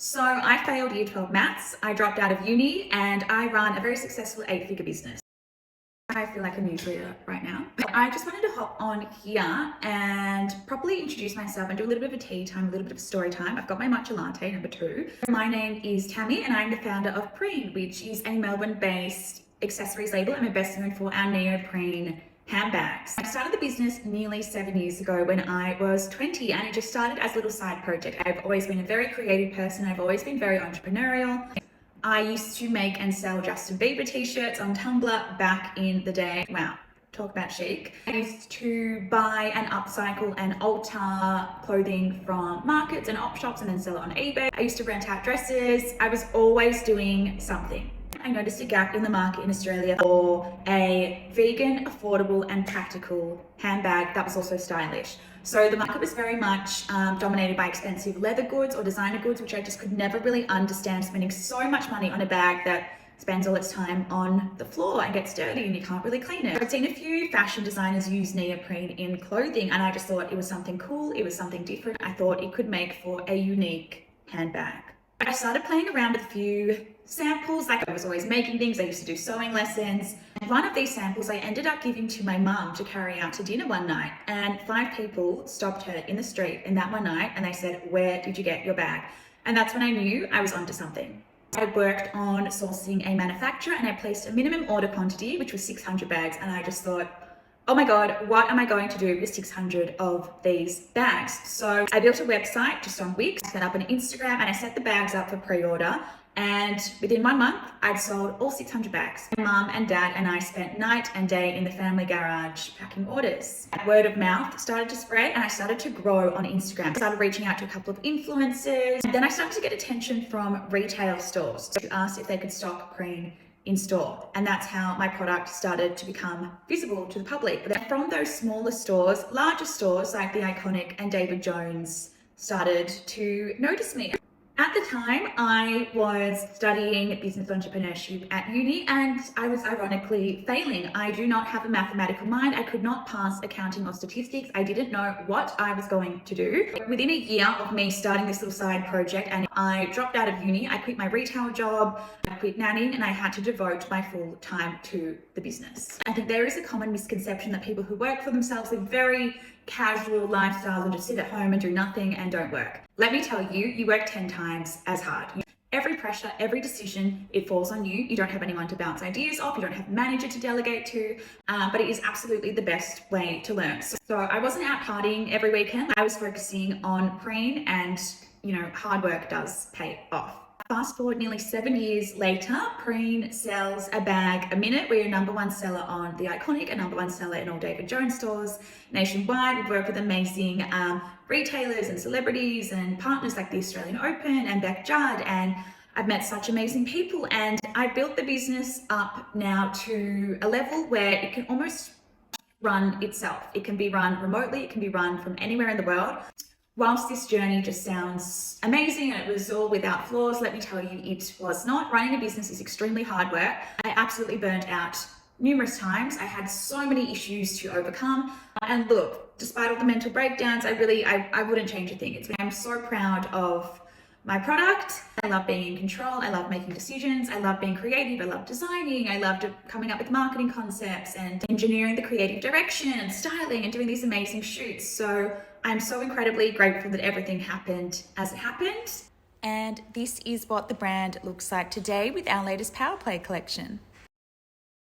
So I failed year 12 maths, I dropped out of uni, and I run a very successful 8-figure business. I feel like a news reader right now. I just wanted to hop on here and properly introduce myself and do a little bit of a tea time, a little bit of a story time. I've got my matcha latte, number 2. My name is Tammy and I'm the founder of Prene, which is a Melbourne-based accessories label, and we're best known for our neoprene handbags. I started the business nearly 7 years ago when I was 20, and it just started as a little side project. I've always been a very creative person. I've always been very entrepreneurial. I used to make and sell Justin Bieber t-shirts on Tumblr back in the day. Wow, talk about chic. I used to buy and upcycle and alter clothing from markets and op shops and then sell it on eBay. I used to rent out dresses. I was always doing something. I noticed a gap in the market in Australia for a vegan, affordable and practical handbag that was also stylish. So the market was very much dominated by expensive leather goods or designer goods, which I just could never really understand, spending so much money on a bag that spends all its time on the floor and gets dirty and you can't really clean it. I'd seen a few fashion designers use neoprene in clothing and I just thought it was something cool, it was something different. I thought it could make for a unique handbag. I started playing around with a few samples. Like I was always making things. I used to do sewing lessons. And one of these samples I ended up giving to my mum to carry out to dinner one night. And 5 people stopped her in the street in that one night and they said, "Where did you get your bag?" And that's when I knew I was onto something. I worked on sourcing a manufacturer and I placed a minimum order quantity, which was 600 bags. And I just thought, oh my God, what am I going to do with 600 of these bags? So I built a website just on Wix, set up an Instagram, and I set the bags up for pre-order. And within 1 month, I'd sold all 600 bags. My mum and dad and I spent night and day in the family garage packing orders. Word of mouth started to spread and I started to grow on Instagram. I started reaching out to a couple of influencers. And then I started to get attention from retail stores who asked if they could stock Prene in store, and that's how my product started to become visible to the public. But from those smaller stores, larger stores like the Iconic and David Jones started to notice me. At the time, I was studying business entrepreneurship at uni and I was ironically failing. I do not have a mathematical mind. I could not pass accounting or statistics. I didn't know what I was going to do. Within a year of me starting this little side project, and I dropped out of uni, I quit my retail job, I quit nannying, and I had to devote my full time to the business. I think there is a common misconception that people who work for themselves live very casual lifestyles and just sit at home and do nothing and don't work. Let me tell you, you work 10 times as hard. Every pressure, every decision, it falls on you. You don't have anyone to bounce ideas off. You don't have a manager to delegate to, but it is absolutely the best way to learn. So I wasn't out partying every weekend. I was focusing on Prene, and hard work does pay off. Fast forward nearly 7 years later, Prene sells a bag a minute. We're a #1 seller on the Iconic, a #1 seller in all David Jones stores nationwide. We work with amazing retailers and celebrities and partners like the Australian Open and Beck Judd, and I've met such amazing people, and I built the business up now to a level where it can almost run itself. It can be run remotely, it can be run from anywhere in the world. Whilst this journey just sounds amazing and it was all without flaws, let me tell you, it was not. Running a business is extremely hard work. I absolutely burnt out numerous times. I had so many issues to overcome. And look, despite all the mental breakdowns, I wouldn't change a thing. I'm so proud of my product. I love being in control. I love making decisions. I love being creative. I love designing. I love coming up with marketing concepts and engineering the creative direction and styling and doing these amazing shoots. So I'm so incredibly grateful that everything happened as it happened. And this is what the brand looks like today with our latest Power Play collection.